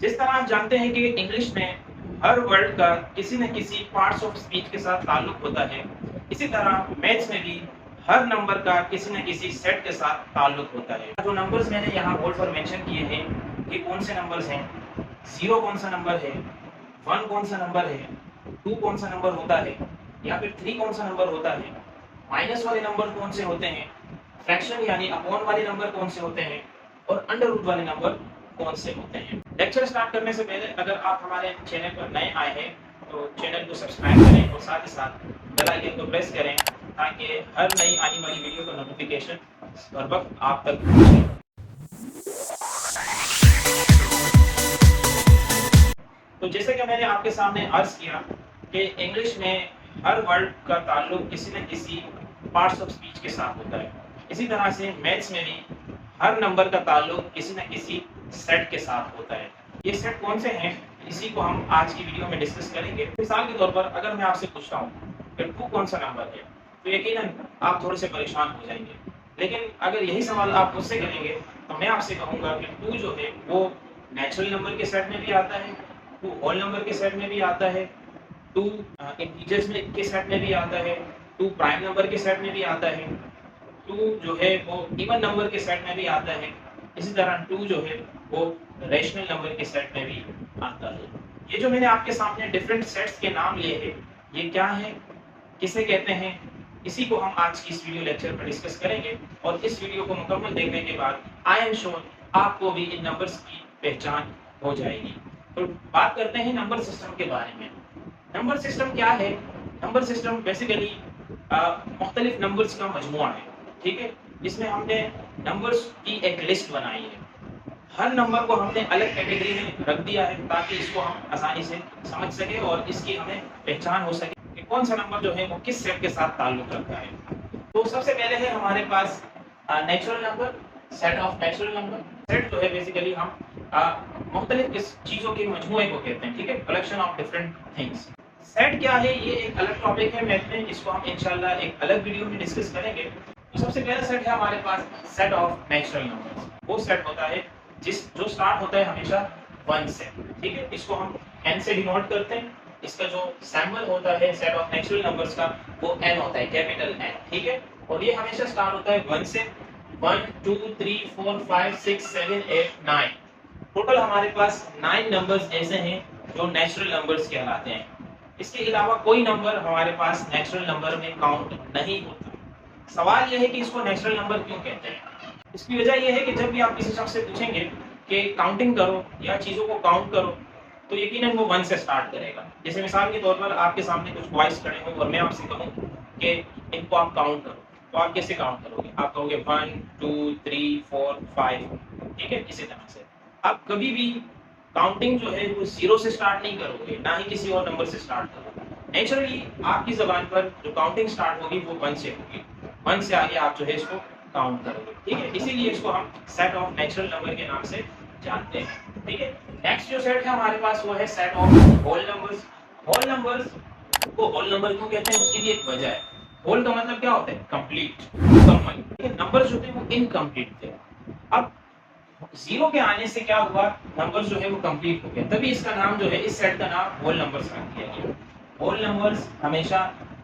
जिस तरह आप जानते हैं कि इंग्लिश में हर वर्ड का किसी न किसी पार्ट्स ऑफ स्पीच के साथ ताल्लुक होता है, इसी तरह मैथ्स में भी हर नंबर का किसी न किसी सेट के साथ ताल्लुक होता है। जो नंबर्स मैंने यहाँ बोर्ड पर मेंशन किए हैं, ये कौन से नंबर्स हैं? 0 कौन सा नंबर है? 1 कौन सा नंबर है? 2 कौन सा नंबर होता है? या फिर 3 कौन सा नंबर होता है? माइनस वाले नंबर कौन से होते हैं? फ्रैक्शन यानी अपॉन वाले नंबर कौन से होते हैं? और अंडर रूट वाले नंबर कौन से होते हैं? लेक्चर स्टार्ट करने से पहले अगर आप हमारे चैनल पर नए आए हैं तो चैनल को सब्सक्राइब करें और साथ ही साथ बेल आइकन को प्रेस करें ताकि हर नई आने वाली वीडियो का नोटिफिकेशन हर वक्त आप तक पहुंचे। तो जैसे कि मैंने आपके सामने अर्ज किया कि इंग्लिश में हर वर्ड का ताल्लुक किसी न किसी पार्ट्स ऑफ स्पीच के साथ होता है, इसी तरह से मैथ्स में भी हर नंबर का ताल्लुक किसी न किसी सेट के साथ होता है। ये सेट कौन से हैं, इसी को हम आज की वीडियो में डिस्कस करेंगे। मिसाल के तौर पर अगर मैं आपसे पूछता हूँ कि 2 कौन सा नंबर है, तो यकीनन आप थोड़े से परेशान हो जाएंगे। लेकिन अगर यही सवाल आप मुझसे करेंगे तो मैं आपसे कहूँगा कि 2 जो है वो नेचुरल नंबर के सेट में भी आता है, 2 होल नंबर के सेट में भी आता है, 2 इंटीजर्स में के सेट में भी आता है, 2 प्राइम नंबर के सेट में भी आता है, 2 जो है वो इवन नंबर के सेट में भी आता है, इसी तरह 2 जो है वो रेशनल नंबर के सेट में भी आता है। ये जो मैंने आपके सामने डिफरेंट सेट्स के नाम लिए हैं, ये क्या है, किसे कहते हैं, इसी को हम आज की इस वीडियो लेक्चर पर डिस्कस करेंगे। और इस वीडियो को मुकम्मल देखने के बाद आई एम श्योर आपको भी इन नंबर्स की पहचान हो जाएगी। तो बात करते हैं नंबर सिस्टम के बारे में। नंबर सिस्टम क्या है? नंबर सिस्टम बेसिकली मुख्तलिफ नंबर्स का मजमुआ है, ठीक है, जिसमें हमने नंबर्स की एक लिस्ट बनाई है। हर नंबर को हमने अलग कैटेगरी में रख दिया है ताकि इसको हम आसानी से समझ सके और इसकी हमें पहचान हो सके कि कौन सा नंबर जो है वो किस सेट के साथ ताल्लुक रखता है। तो सबसे पहले है हमारे पास natural number, set of natural number. Set जो है बेसिकली हम मुख्तलिफ चीजों के मजमुए को कहते हैं, ठीक है, collection of different things. Set क्या है ये एक अलग टॉपिक है मैथ में, इसको हम इंशाल्लाह एक अलग वीडियो में डिस्कस करेंगे। तो सबसे पहला सेट है हमारे पास सेट ऑफ नेचुरल नंबर्स। वो सेट होता है जो स्टार्ट होता है हमेशा 1 से, ठीक है, इसको हम n से डिनोट करते हैं। इसका जो सिंबल होता है सेट ऑफ नेचुरल नंबर्स का वो n होता है, कैपिटल N, ठीक है, और ये हमेशा स्टार्ट होता है 1 से। 1 2 3 4 5 6 7 8 9, टोटल हमारे पास 9 नंबर्स ऐसे हैं जो नेचुरल नंबर्स कहलाते हैं। इसके अलावा कोई नंबर हमारे पास नेचुरल नंबर में काउंट नहीं होता। सवाल यह है कि इसको नेचुरल नंबर क्यों कहते हैं? इसकी वजह यह है कि जब भी आप किसी शख्स से पूछेंगे कि काउंटिंग करो या चीज़ों को काउंट करो, तो यकीनन वो 1 से स्टार्ट करेगा। जैसे मिसाल के तौर पर आपके सामने कुछ बॉयज खड़े हों और मैं आपसे कहूँ कि इनको आप काउंट करो, तो आप कैसे काउंट करोगे? आप कहोगे 1 2 3 4 5, ठीक है, इसी तरह से। आप कभी भी काउंटिंग जो है वो 0 से स्टार्ट नहीं करोगे, ना ही किसी और नंबर से स्टार्ट करोगे। नेचुरली आपकी ज़बान पर जो काउंटिंग स्टार्ट होगी वो 1 से होगी। 1 से आगे आप जो है इसको काउंट करोगे, ठीक है, इसीलिए इसको हम सेट ऑफ नेचुरल नंबर के नाम से जानते हैं, ठीक है। नेक्स्ट जो सेट है हमारे पास वो है set of whole numbers. Whole numbers को होल नंबर क्यों कहते हैं, उसकी भी एक वजह है। होल का मतलब क्या होता है? कंप्लीट, मुकम्मल। ठीक है, नंबर्स जो थे वो इनकम्प्लीट थे। अब 0 के आने से क्या हुआ, नंबर्स जो है वो कंप्लीट हो गया, तभी इसका नाम जो है, इस सेट का नाम होल नंबर्स रख दिया गया। होल नंबर्स हमेशा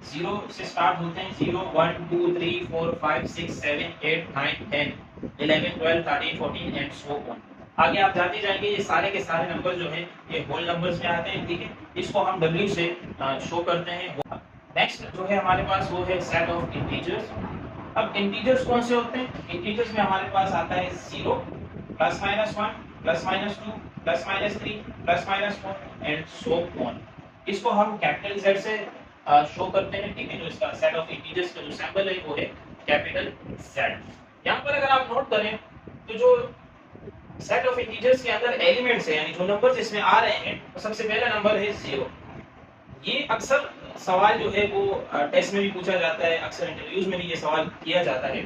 0 से स्टार्ट होते हैं। 0 1 2 3 4 5 6 7 8 9 10 11 12 13 14 एंड सो ऑन। आगे आप जाते जाएंगे, ये सारे के सारे नंबर जो हैं ये होल नंबर्स में आते हैं, ठीक है, इसको हम W से शो करते हैं। नेक्स्ट जो है हमारे पास वो है सेट ऑफ इंटीजर्स। अब इंटीजर्स कौन से होते हैं? इंटीजर्स में हमारे पास आता है 0 plus minus 1 plus minus 2 plus minus 3 plus minus 4 and so on. इसको हम कैपिटल Z से शो करते हैं, ठीक है, जो इसका सेट ऑफ इंटीजर्स का जो सिंबल है वो है कैपिटल Z। यहाँ पर अगर आप नोट करें तो जो सेट ऑफ इंटीजर्स के अंदर एलिमेंट्स है, यानी जो नंबर्स इसमें आ रहे हैं, तो सबसे पहला नंबर है 0। ये अक्सर सवाल जो है वो टेस्ट में भी पूछा जाता है, अक्सर इंटरव्यूज में भी ये सवाल किया जाता है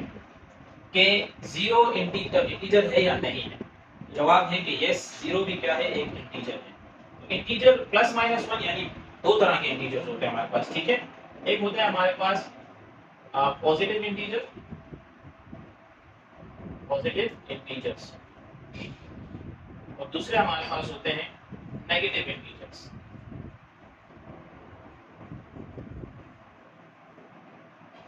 कि 0 इंटीजर है या नहीं है। जवाब है कि यस, 0 भी क्या है, एक इंटीजर है। तो इंटीजर प्लस माइनस 1 यानी 2 तरह के इंटीजर्स होते हैं हमारे पास, ठीक है। एक होता है हमारे पास पॉजिटिव इंटीजर, पॉजिटिव इंटीजर्स, और और दूसरे हमारे पास होते हैं नेगेटिव इंटीजर्स।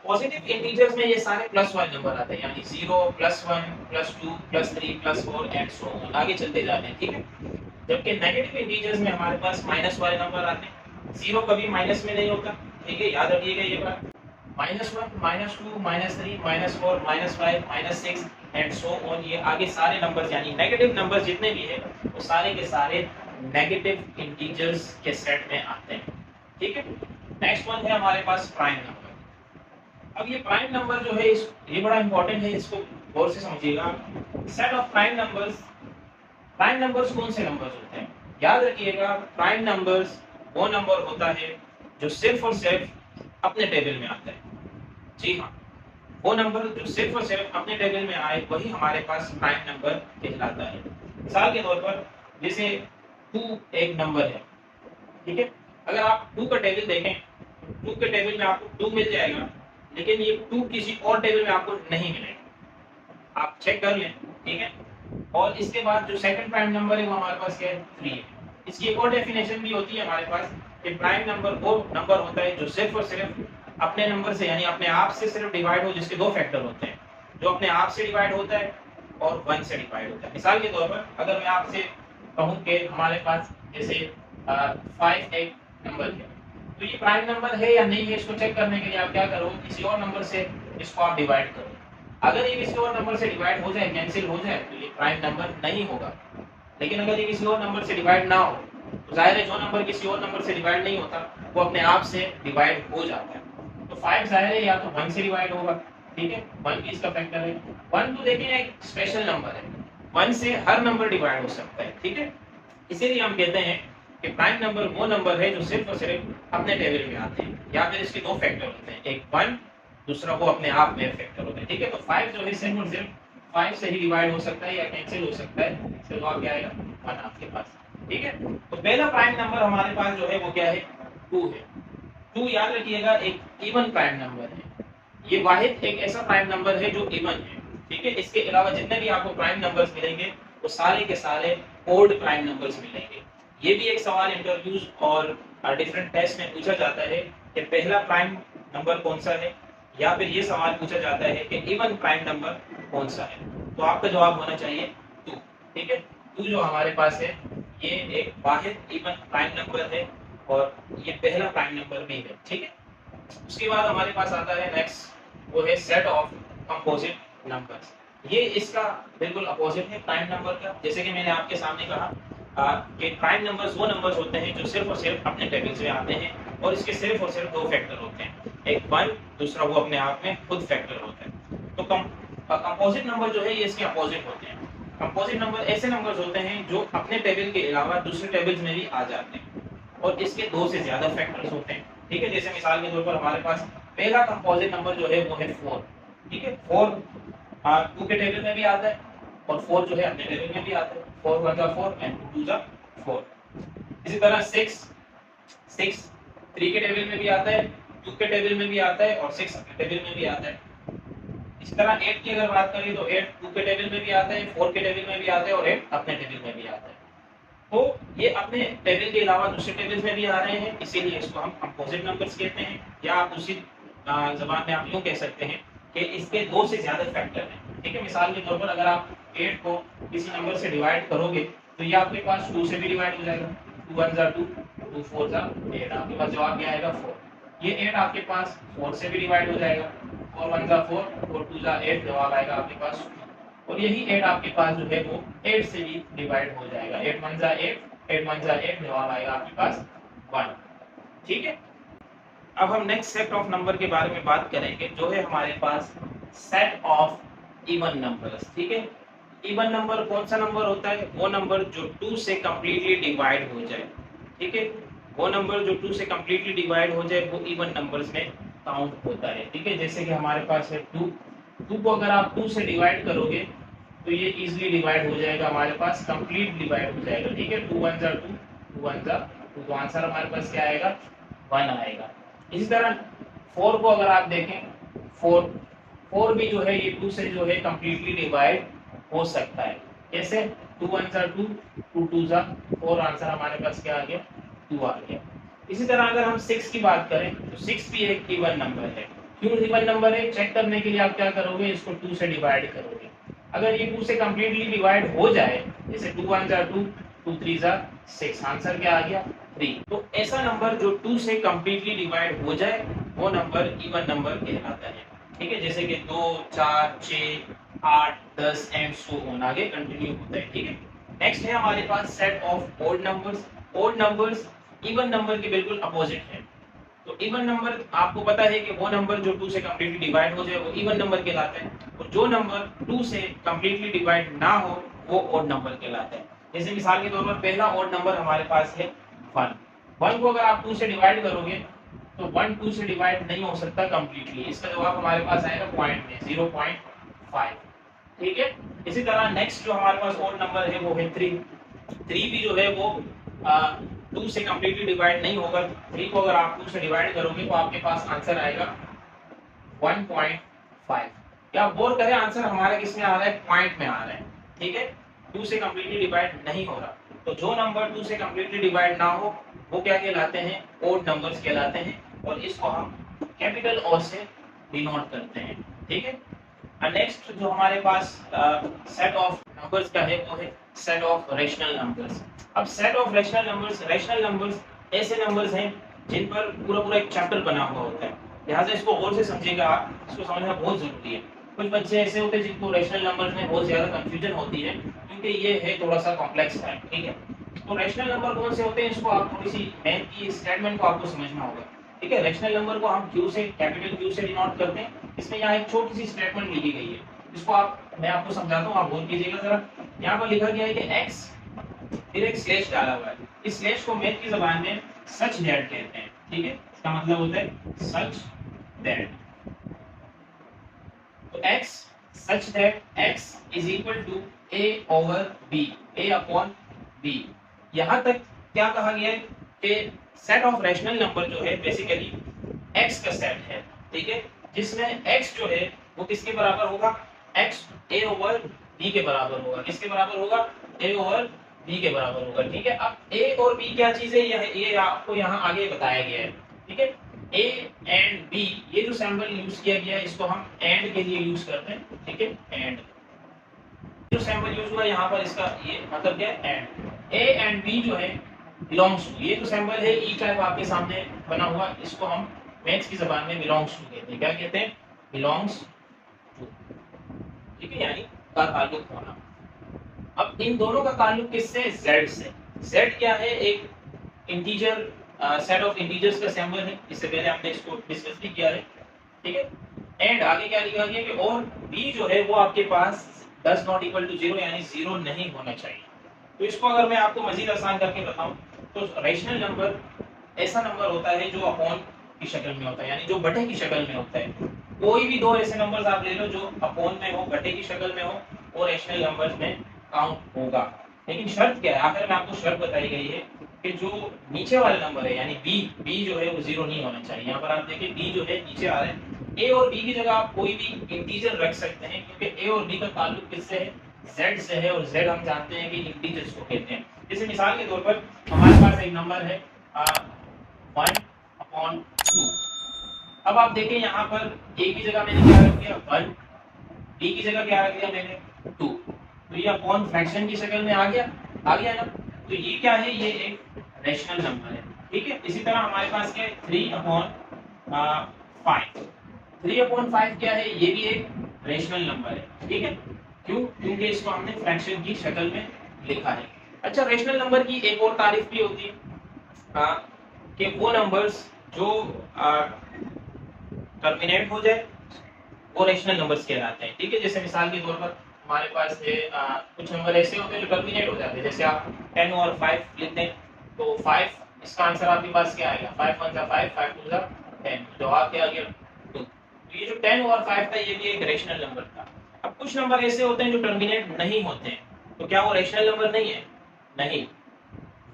पॉजिटिव इंटीजर्स में ये सारे प्लस वाले नंबर आते हैं, यानी 0 +1 +2 +3 +4 एंड सो ऑन, आगे चलते जा रहे हैं, ठीक है। जबकि नेगेटिव इंटीजर्स में हमारे पास माइनस वाले नंबर आते हैं। 0 कभी माइनस में नहीं होता, ठीक है, याद रखिएगा ये बात। -1 -2 -3 -4 -5 -6 एंड सो ऑन, ये आगे सारे नंबर्स यानी नेगेटिव नंबर्स जितने भी है वो सारे के सारे नेगेटिव इंटीजर्स के सेट में आते हैं, ठीक है। नेक्स्ट वन है हमारे पास प्राइम नंबर। अब ये प्राइम नंबर जो है ये बड़ा इंपॉर्टेंट है, इसको गौर से समझिएगा। सेट ऑफ प्राइम नंबर्स कौन से नंबर्स होते हैं? याद रखिएगा, प्राइम नंबर्स वो नंबर होता है जो सिर्फ और सिर्फ अपने टेबल में आता है। जी हाँ, वो नंबर जो सिर्फ और सिर्फ अपने टेबल में आए वही हमारे पास प्राइम नंबर कहलाता है। मिसाल के तौर पर जैसे 2 एक नंबर है, ठीक है। अगर आप 2 का टेबल देखें, 2 के टेबल में आपको 2 मिल जाएगा, लेकिन ये 2 किसी और टेबल में आपको नहीं मिलेगा, आप चेक कर लें, ठीक है। और इसके बाद जो सेकंड प्राइम नंबर है वो हमारे पास क्या है? 3 है। इसकी एक और डेफिनेशन भी होती है हमारे पास कि प्राइम नंबर वो नंबर होता है जो सिर्फ और सिर्फ अपने नंबर से यानी अपने आप से सिर्फ डिवाइड हो, जिसके 2 फैक्टर होते हैं, जो अपने आप से डिवाइड होता है और 1 से डिवाइड होता है। मिसाल के तौर पर अगर मैं आपसे कहूं कि हमारे पास जैसे 5 एक नंबर है, तो ये प्राइम नंबर है या नहीं है, इसको चेक करने के लिए आप क्या करो, किसी और नंबर से इसको आप डिवाइड करो। अगर ये किसी और नंबर से डिवाइड हो जाए, कैंसिल हो जाए, तो ये प्राइम नंबर नहीं होगा। लेकिन अगर ये किसी और नंबर से डिवाइड ना हो, तो जाहिर है जो नंबर किसी और नंबर से डिवाइड नहीं होता वो अपने आप से डिवाइड हो जाता है। तो 5 जाहिर है या तो 1 से डिवाइड होगा, ठीक है, 1 भी इसका फैक्टर है। 1 तो देखिए एक स्पेशल नंबर है, 1 से हर नंबर डिवाइड हो सकता है, ठीक है। इसीलिए हम कहते हैं कि प्राइम नंबर वो नंबर है जो सिर्फ और सिर्फ अपने टेबल में आते हैं, या फिर इसके 2 फैक्टर होते हैं, एक 1, दूसरा वो अपने आप में फैक्टर होता है, ठीक है। तो 5 जो है सिर्फ और सिर्फ 5 से ही डिवाइड हो सकता है या कैंसिल हो सकता है, इसका जवाब क्या आएगा? 1 आपके पास, ठीक है। तो पहला प्राइम नंबर हमारे पास जो है वो क्या है? 2 है। 2 याद रखिएगा एक इवन प्राइम नंबर है, ये वाहिद एक ऐसा प्राइम नंबर है जो इवन है, ठीक है। इसके अलावा जितने भी आपको प्राइम नंबर्स मिलेंगे वो सारे के सारे ओड प्राइम नंबर्स मिलेंगे। ये भी एक सवाल इंटरव्यूज और डिफरेंट टेस्ट में पूछा जाता है कि पहला प्राइम नंबर कौन सा है, या फिर ये सवाल पूछा जाता है कि इवन प्राइम नंबर कौन सा है। तो आपका जवाब होना चाहिए 2, ठीक है। 2 जो हमारे पास है ये एक वाहिद इवन प्राइम नंबर है और ये पहला प्राइम नंबर भी है, ठीक है। उसके बाद हमारे पास आता है नेक्स्ट, वो है सेट ऑफ कंपोजिट नंबर्स। ये इसका बिल्कुल अपोजिट है प्राइम नंबर का। जैसे कि मैंने आपके सामने कहा कि प्राइम नंबर्स वो नंबर्स होते हैं जो सिर्फ और सिर्फ अपने टेबल से आते हैं और इसके सिर्फ और सिर्फ 2 फैक्टर होते हैं, एक 1, दूसरा वो अपने आप में खुद फैक्टर होता है। तो कंपोजिट नंबर जो है ये इसके अपोजिट होते हैं। कंपोजिट नंबर ऐसे नंबर्स होते हैं जो अपने टेबल के अलावा दूसरे टेबल्स में भी आ जाते हैं और इसके 2 से ज्यादा फैक्टर्स होते हैं, ठीक है। जैसे मिसाल के तौर पर हमारे पास पहला कंपोजिट नंबर जो है वो है 4, ठीक है। 4 2 के टेबल में भी आता है और 4 जो है अपने टेबल में भी आता है, 4 1 जा 4 एंड 2 जा 4। इसी तरह 6 3 के टेबल में भी आता है, 2 के टेबल में भी आता है और 6 के टेबल में भी आता है। इसी तरह 8 की अगर बात करें तो 8 2 के टेबल में भी आता है, 4 के टेबल में भी आता है और 8 अपने टेबल में भी आता है। तो ये अपने टेबल के अलावा दूसरे टेबल में भी आ रहे हैं, इसीलिए इसको हम कंपोजिट नंबर्स कहते हैं। या आप दूसरी जबान में आप यूं कह सकते हैं कि इसके 2 से ज्यादा फैक्टर हैं, ठीक है। मिसाल के तौर पर अगर आप 8 को किसी नंबर से डिवाइड करोगे तो ये आपके पास 2 से भी डिवाइड हो जाएगा, 2 1 जा 2, 2 4 जा 8, आपके पास जवाब क्या आएगा? 4। ये 8 आपके पास 4 से भी डिवाइड हो जाएगा, 4 1 जा 4 और 2 जा 8, जवाब आएगा आपके पास 2। और यही 8 आपके पास जो है वो 8 से भी डिवाइड हो जाएगा, 8 1 जा 8, 8 1 जा 8, जवाब आएगा आपके पास 1, ठीक है। अब हम नेक्स्ट सेट ऑफ नंबर के बारे में बात करेंगे जो है हमारे पास सेट ऑफ इवन नंबर्स, ठीक है। इवन नंबर कौन सा नंबर होता है? वो नंबर जो 2 से कंप्लीटली डिवाइड हो जाए, ठीक है। वो नंबर जो 2 से कंप्लीटली डिवाइड हो जाए वो इवन नंबर्स में काउंट होता है, ठीक है। जैसे कि हमारे पास है 2 को अगर आप 2 से डिवाइड करोगे तो ये इजीली डिवाइड हो जाएगा, हमारे पास कंप्लीट डिवाइड हो जाएगा, ठीक है। 2 1 जा 2, 2 1 जा 2, तो आंसर हमारे पास क्या आएगा? 1 आएगा। इसी तरह 4 को अगर आप देखें, 4 भी जो है ये 2 से जो है कंप्लीटली डिवाइड हो सकता है। जैसे 2 1 जा 2, 2 2 जा 4, आंसर हमारे पास क्या आ गया 2 आ गया। इसी तरह अगर हम 6 की बात करें तो 6 भी एक इवन नंबर है। क्यों इवन नंबर है, चेक करने के लिए आप क्या करोगे, इसको 2 से डिवाइड करोगे। अगर ये 2 से कंप्लीटली डिवाइड हो जाए, जैसे 2 1 जा 2, 2 3 जा 6, आंसर क्या आ गया 3। तो ऐसा नंबर जो 2 से कंप्लीटली डिवाइड हो जाए वो नंबर इवन नंबर कहलाता है। ठीक है, जैसे कि 2 4 6 8 10 एंड सो ऑन, आगे कंटिन्यू होता है। ठीक है, नेक्स्ट है हमारे पास set of odd numbers. Odd numbers even number के बिल्कुल अपोजिट है। तो इवन नंबर आपको पता है कि वो नंबर जो 2 से कंप्लीटली डिवाइड हो जाए वो इवन नंबर कहलाता है, और जो नंबर 2 से कंप्लीटली डिवाइड ना हो वो ओड नंबर कहलाता है। जैसे मिसाल के तौर पर पहला ओड नंबर हमारे पास है 1। 1 को अगर आप 2 से डिवाइड करोगे तो 1 2 से डिवाइड नहीं हो सकता कंप्लीटली, इसका जवाब हमारे पास आएगा पॉइंट में 0.5। ठीक है, इसी तरह नेक्स्ट जो हमारे पास ओड नंबर है वो है 3। 3 भी जो है वो 2 से कंप्लीटली डिवाइड नहीं होगा। 3 को अगर आप 2 से डिवाइड करोगे तो आपके पास आंसर आएगा 1.5। क्या बोर करें, आंसर हमारा किस में आ रहा है, पॉइंट में आ रहा है। ठीक है, 2 से कंप्लीटली डिवाइड नहीं हो रहा, तो जो नंबर 2 से कंप्लीटली डिवाइड ना हो वो क्या कहलाते हैं, ओड नंबर्स कहलाते हैं, और इसको हम कैपिटल ओ से डिनोट करते हैं। ठीक है, नेक्स्ट जो हमारे पास सेट ऑफ नंबर्स का है वो है सेट ऑफ रेशनल नंबर्स। अब सेट ऑफ रेशनल नंबर्स ऐसे नंबर्स हैं जिन पर पूरा एक चैप्टर बना हुआ होता है, लिहाजा इसको और से समझिएगा आप, इसको समझना बहुत जरूरी है। कुछ बच्चे ऐसे होते हैं जिनको रेशनल नंबर्स में बहुत ज्यादा कंफ्यूजन होती है, क्योंकि ये है थोड़ा सा कॉम्प्लेक्स है। ठीक है, तो रेशनल नंबर कौन से होते हैं, इसको आप थोड़ी सी मैथ की स्टेटमेंट को आपको समझना होगा। ठीक है, रेशनल नंबर को हम क्यू से, कैपिटल क्यू से डिनोट करते हैं। इसमें यहाँ एक छोटी सी स्टेटमेंट लिखी गई है, इसको मैं आपको समझाता हूँ, आप गौर कीजिएगा जरा। यहाँ पर लिखा गया है कि x, फिर एक स्लैश डाला हुआ है। इस स्लैश को मैथ की जबान में सच दैट कहते हैं। ठीक है, इसका मतलब होता है सच दैट। तो x such that x is equal to a over b, a upon b। यहाँ तक क्या कहा गया है कि सेट ऑफ रेशनल नंबर जो है बेसिकली x का सेट है। ठीक है, जिसमें x जो है वो किसके बराबर होगा, x a ओवर b के बराबर होगा। किसके बराबर होगा, a ओवर b के बराबर होगा। ठीक है, अब a और b क्या चीज है, ये आपको यहाँ आगे बताया गया है। ठीक है, a एंड b, ये जो सिंबल यूज किया गया है इसको हम एंड के लिए यूज करते हैं। ठीक है, एंड जो सिंबल यूज हुआ यहाँ पर, इसका ये मतलब क्या है, एंड। a एंड b जो है बिलोंग्स टू, ये जो सिंबल है ई टाइप आपके सामने बना हुआ, इसको हम मैथ्स की जबान में बिलोंग्स टू कहते हैं। क्या कहते हैं, बिलोंग्स टू। ठीक है, यानी का ताल्लुक होना। अब इन दोनों का ताल्लुक किससे, z से। z क्या है, एक इंटीजर, सेट ऑफ इंटीजर्स का सिंबल है। इससे पहले हमने इसको डिस्कस भी किया है। ठीक है, एंड आगे क्या लिखा गया कि और b जो है वो आपके पास डज नॉट इक्वल टू 0, यानी 0 नहीं होना चाहिए। तो इसको अगर मैं आपको मजीद आसान करके बताऊं तो रेशनल नंबर ऐसा नंबर होता है जो अपॉन की शक्ल में होता है, यानी जो बटे की शक्ल में होता है। कोई भी दो ऐसे नंबर्स आप ले लो जो अपॉन में हो, बटे की शक्ल में हो, और रेशनल नंबर्स में काउंट होगा। लेकिन शर्त क्या है, आखिर में आपको शर्त बताई गई है कि जो नीचे वाला नंबर है यानी b जो है वो 0 नहीं होना चाहिए। यहाँ पर आप देखिए b जो है नीचे आ रहा है, a और b की जगह आप कोई भी इंटीजर रख सकते हैं, क्योंकि a और b का ताल्लुक किससे है, z से है, और z हम जानते हैं कि इंटीजर्स को कहते हैं। जैसे मिसाल के तौर पर हमारे पास एक नंबर है 1/2। अब आप देखें यहाँ पर a की जगह मैंने क्या रख दिया 1, b की जगह क्या रख दिया मैंने 2, तो ये अपॉन फ्रैक्शन की शक्ल में आ गया ना। तो ये क्या है, ये एक रेशनल नंबर है। ठीक है, इसी तरह हमारे पास क्या है 3/5। 3/5 क्या है, ये भी एक रेशनल नंबर है। ठीक है, क्यों, क्योंकि इसको हमने फ्रैक्शन की शक्ल में लिखा है। अच्छा, रेशनल नंबर की एक और तारीफ भी होती है कि वो नंबर्स जो टर्मिनेट हो जाए वो रेशनल नंबर्स कहलाते हैं। ठीक है, जैसे मिसाल के तौर पर हमारे पास है कुछ नंबर ऐसे होते हैं जो टर्मिनेट हो जाते हैं। जैसे आप 10 और 5 लेते हैं तो 5, इसका आंसर आपके पास क्या आएगा, 5 1 5, 5 2 10, जवाब क्या आ गया 2। तो ये जो 10 और 5 था ये भी एक रेशनल नंबर था। अब कुछ नंबर ऐसे होते हैं जो टर्मिनेट नहीं होते हैं, तो क्या वो रेशनल नंबर नहीं है, नहीं,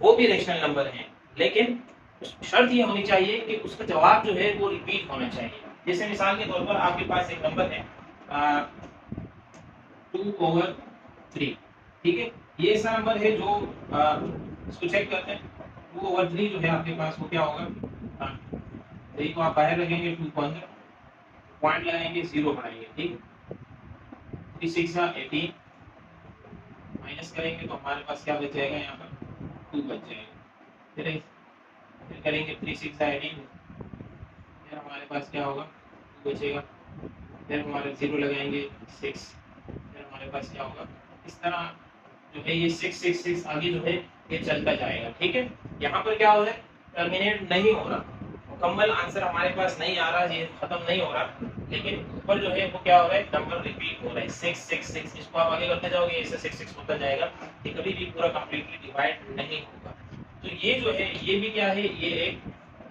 वो भी रेशनल नंबर हैं, लेकिन शर्त ये होनी चाहिए कि उसका जवाब जो है वो रिपीट होना चाहिए। जैसे मिसाल के तौर पर आपके पास एक नंबर है 2/3। ठीक है, ये ऐसा नंबर है जो इसको चेक करते हैं। 2/3 जो है आपके पास वो क्या होगा, 3 को आप बाहर रखेंगे, 2 को अंदर, पॉइंट लगाएंगे, 0 बनाएंगे, ठीक। 3 6 18, माइनस करेंगे तो हमारे पास क्या बच जाएगा, यहाँ पर 2 बच जाएगा। फिर करेंगे 3 6 18, फिर हमारे पास क्या होगा, 2 बचेगा। फिर हमारे 0 लगाएंगे, 6, फिर हमारे पास क्या होगा, इस तरह जो है ये 6 6 6 आगे जो है ये चलता जाएगा, ठीक है। यहाँ पर क्या हो रहा है, टर्मिनेट नहीं हो रहा, मुकम्मल आंसर हमारे पास नहीं आ रहा, ये खत्म नहीं हो रहा, लेकिन ऊपर जो है वो क्या हो रहा है, नंबर रिपीट हो रहा है 6 6 6। इसको आप आगे करते जाओगे, इससे 6 6 होता जाएगा, ये कभी भी पूरा कंप्लीटली डिवाइड नहीं होगा। तो ये जो है ये भी क्या है, ये एक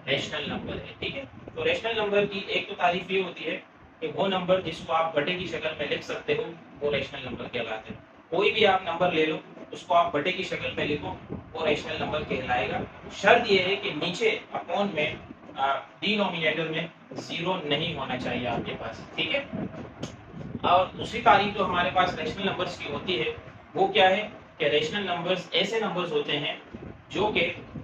रेशनल नंबर है, ठीक है। तो रेशनल नंबर की एक तो तारीफ ये होती है कि वो नंबर जिसको आप बटे की शक्ल में लिख सकते हो वो रेशनल नंबर कहलाते हैं। कोई भी आप नंबर ले लो, उसको आप बटे की शक्ल में लिखो, वो रेशनल नंबर कहलाएगा। शर्त ये है कि नीचे अपॉन में डिनोमिनेटर में 0 नहीं होना चाहिए आपके पास, ठीक है। और दूसरी तारीफ जो हमारे पास रेशनल नंबर्स की होती है वो क्या है कि रेशनल नंबर्स ऐसे नंबर्स होते हैं जो कि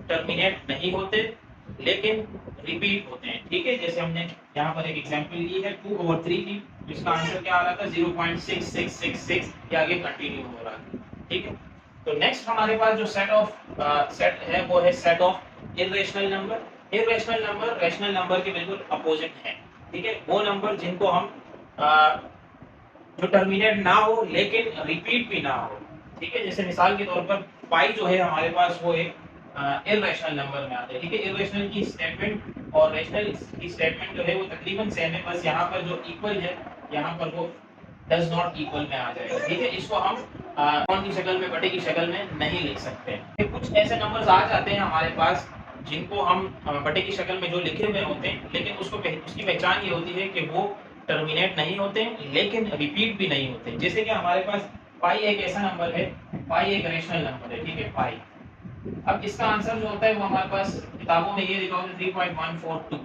टर्मिनेट नहीं होते लेकिन रिपीट होते हैं, ठीक है। जैसे हमने यहाँ पर एक एग्जांपल ली है 2/3 की, जिसका आंसर क्या आ रहा था 0.6666, ये आगे कंटिन्यू हो रहा है, ठीक है। तो नेक्स्ट हमारे पास जो सेट है वो है set of irrational number. Irrational number rational number के बिल्कुल अपोजिट है, ठीक है। वो नंबर जिनको हम जो टर्मिनेट ना हो लेकिन रिपीट भी ना हो, ठीक है। जैसे मिसाल के तौर पर पाई जो है हमारे पास वो एक इर्रेशनल नंबर में आता है, ठीक है। इर्रेशनल की स्टेटमेंट और रेशनल की स्टेटमेंट जो है वो तकरीबन सेम है, बस यहाँ पर जो इक्वल है यहाँ पर वो डज नॉट इक्वल में आ जाएगा, ठीक है। इसको हम कौन की शक्ल में, बटे की शक्ल में नहीं लिख सकते। कुछ ऐसे नंबर्स आ जाते हैं हमारे पास जिनको हम बटे की शक्ल में जो लिखे हुए होते हैं, लेकिन उसकी पहचान ये होती है कि वो टर्मिनेट नहीं होते लेकिन रिपीट भी नहीं होते। जैसे कि हमारे पास पाई एक ऐसा नंबर है, पाई एक रेशनल नंबर है, ठीक है, पाई। अब इसका आंसर जो होता है वो हमारे पास किताबों में ये लिखा होता है 3.142,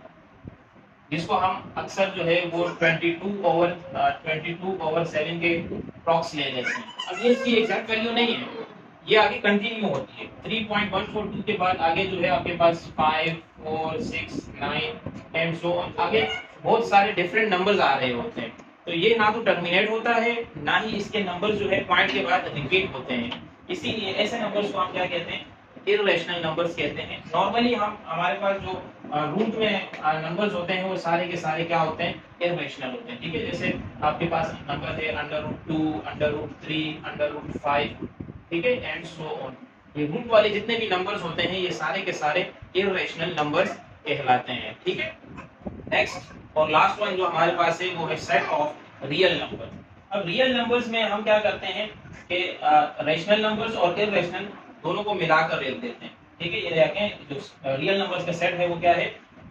जिसको हम अक्सर जो है वो 22/7 के अप्रॉक्स ले लेते हैं। अब ये इसकी एग्जैक्ट वैल्यू नहीं है, ये आगे कंटिन्यू होती है। 3.142 के बाद आगे जो है आपके पास 5 4 6 9 एंड सो ऑन, आगे बहुत सारे डिफरेंट नंबर्स आ रहे होते हैं। तो ये ना तो टर्मिनेट होता है, ना ही इसके नंबर जो है पॉइंट के बाद रिपीट होते हैं। इसीलिए ऐसे नंबर्स को हम क्या कहते हैं, इर्रेशनल नंबर्स कहते हैं। नॉर्मली हम हमारे पास जो रूट में नंबर्स होते हैं वो सारे के सारे क्या होते हैं, इर्रेशनल होते हैं, ठीक है। जैसे आपके पास नंबर है √2 √3 √5, ठीक है, एंड सो ऑन। ये रूट वाले जितने भी नंबर्स होते हैं ये सारे के सारे इर्रेशनल नंबर्स कहलाते हैं, ठीक है। नेक्स्ट और लास्ट वन जो हमारे पास है वो है सेट ऑफ रियल नंबर। अब रियल नंबर्स में हम क्या करते हैं कि रेशनल नंबर्स और इर्रेशनल दोनों को मिलाकर लिख देते हैं, ठीक है। ये देखें जो रियल नंबर्स का सेट है वो क्या है,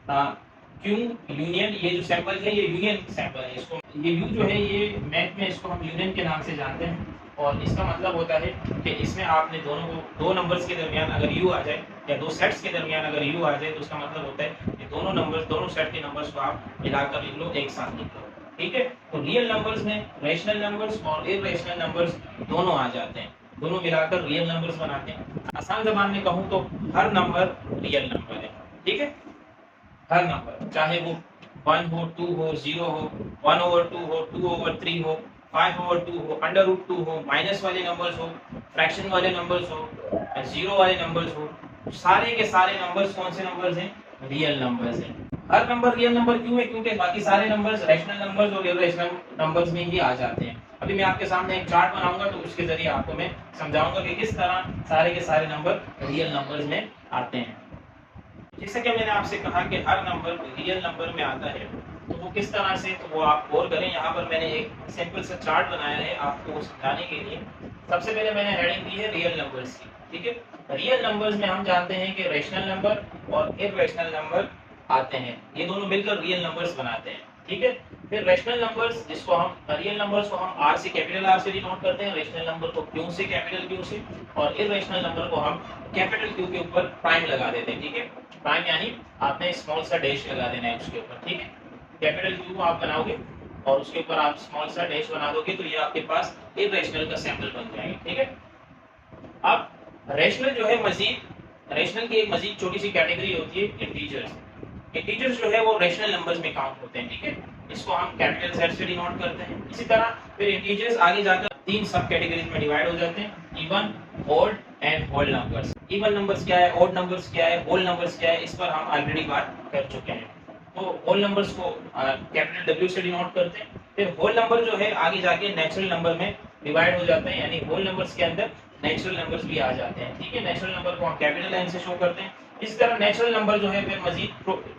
क्यू यूनियन, ये जो सैंपल है ये यूनियन सैंपल है। इसको ये यू जो है ये मैथ में इसको हम यूनियन के नाम से जानते हैं, और इसका मतलब होता है कि इसमें आपने दोनों को, दो नंबर्स के दरमियान अगर यू आ जाए या दो सेट्स के दरमियान अगर यू आ जाए तो उसका मतलब होता है कि दोनों नंबर्स, दोनों सेट के नंबर्स को आप मिलाकर लिख लो, एक साथ लिख लो, ठीक है। तो रियल नंबर्स में रेशनल नंबर्स और इर्रेशनल नंबर्स दोनों आ जाते हैं, दोनों मिलाकर रियल नंबर्स बनाते हैं। आसान ज़बान में कहूँ तो हर नंबर रियल नंबर है, ठीक है। हर नंबर, चाहे वो 1 हो, 2 हो, 0 हो, 1/2 हो, 2/3 हो, 5/2 हो, √2 हो, माइनस वाले नंबर्स हो, फ्रैक्शन वाले नंबर्स हो, जीरो वाले नंबर्स हो, सारे के सारे नंबर्स कौन से नंबर्स हैं, रियल नंबर्स हैं। हर नंबर रियल नंबर क्यों है, क्योंकि बाकी सारे नंबर्स रैशनल नंबर्स और इर्रेशनल नंबर्स में ही आ जाते हैं। अभी मैं आपके सामने एक चार्ट बनाऊंगा तो उसके जरिए आपको मैं समझाऊंगा कि किस तरह सारे के सारे नंबर रियल नंबर्स में आते हैं। जैसे कि मैंने आपसे कहा कि हर नंबर रियल नंबर में आता है, तो वो किस तरह से, तो वो आप गौर करें। यहाँ पर मैंने एक सिंपल सा चार्ट बनाया है आपको समझाने के लिए। सबसे पहले मैंने हेडिंग दी है रियल नंबर्स की, ठीक है। रियल नंबर्स में हम जानते हैं कि रेशनल नंबर और इर्रेशनल नंबर आते हैं, ये दोनों मिलकर रियल नंबर्स बनाते हैं, ठीक है। फिर रेशनल नंबर्स, जिसको हम रियल नंबर्स को हम आर से, कैपिटल आर से डिनोट करते हैं, रेशनल नंबर को क्यू से, कैपिटल क्यू से, और इर्रेशनल नंबर को हम कैपिटल क्यू के ऊपर प्राइम लगा देते हैं, ठीक है। प्राइम यानी आपने स्मॉल सा डैश लगा देना है उसके ऊपर, ठीक है। कैपिटल क्यू आप बनाओगे और उसके ऊपर आप स्मॉल सा डैश बना दोगे तो ये आपके पास इर्रेशनल का सैंपल बन जाएगा, ठीक है। अब रेशनल जो है रेशनल की एक मजीद छोटी सी कैटेगरी होती है इंटीजर्स। इंटीजर्स जो है वो रेशनल नंबर्स में काउंट होते हैं, ठीक है। इसको हम कैपिटल Z से डिनोट करते हैं। इसी तरह फिर इंटीजर्स आगे जाकर 3 सब कैटेगरीज में डिवाइड हो जाते हैं, even, odd and whole numbers. Even numbers क्या है, ऑड नंबर्स क्या है, होल नंबर्स क्या है, इस पर हम ऑलरेडी बात कर चुके हैं। तो होल नंबर्स को कैपिटल W से डिनोट करते हैं। फिर होल नंबर जो है आगे जाके नेचुरल नंबर में डिवाइड हो जाते हैं, यानी होल नंबर्स के अंदर नेचुरल नंबर्स भी आ जाते हैं, ठीक है। नेचुरल नंबर को हम कैपिटल N से शो करते हैं। इस तरह नेचुरल नंबर जो है फिर मजीद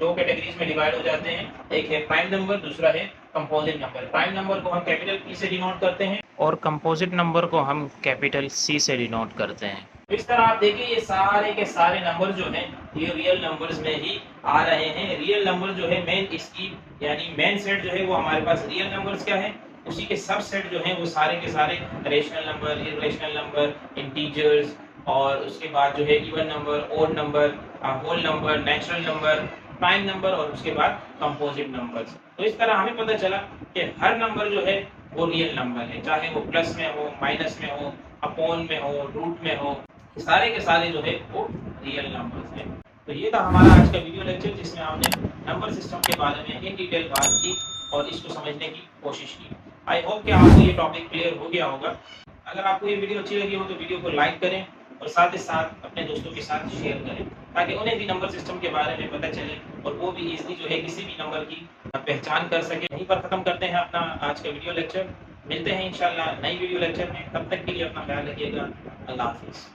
2 कैटेगरीज में डिवाइड हो जाते हैं, एक है प्राइम नंबर, दूसरा है कंपोजिट नंबर। प्राइम नंबर को हम कैपिटल P से डिनोट करते हैं और कंपोजिट नंबर को हम कैपिटल C से डिनोट करते हैं। तो इस तरह आप देखिए ये सारे के सारे नंबर जो हैं ये रियल नंबर्स में ही आ रहे हैं। रियल नंबर जो है मेन इसकी यानी मेन सेट जो है वो हमारे पास रियल नंबर्स क्या है, उसी के सब सेट जो है वो सारे के सारे rational number, irrational number, integers और उसके बाद जो है even number, odd number, whole number, natural number, prime number और उसके बाद कंपोजिट नंबर्स। तो इस तरह हमें पता चला कि हर नंबर जो है वो रियल नंबर है, चाहे वो प्लस में हो, माइनस में हो, अपॉन में हो, रूट में हो, सारे के सारे जो है वो रियल नंबर्स हैं। तो ये था हमारा आज का वीडियो लेक्चर जिसमें हमने नंबर सिस्टम के बारे में इन डिटेल बात की और इसको समझने की कोशिश की। आई होप कि आपको ये टॉपिक क्लियर हो गया होगा। अगर आपको ये वीडियो अच्छी लगी हो तो वीडियो को लाइक करें और साथ ही साथ अपने दोस्तों के साथ शेयर करें ताकि उन्हें भी नंबर सिस्टम के बारे में पता चले और वो भी इजीली जो है किसी भी नंबर की पहचान कर सके। यहीं पर खत्म करते हैं अपना आज का वीडियो लेक्चर। मिलते हैं इंशाल्लाह नई वीडियो लेक्चर में, तब तक के लिए अपना ख्याल रखिएगा। अल्लाह हाफिज़।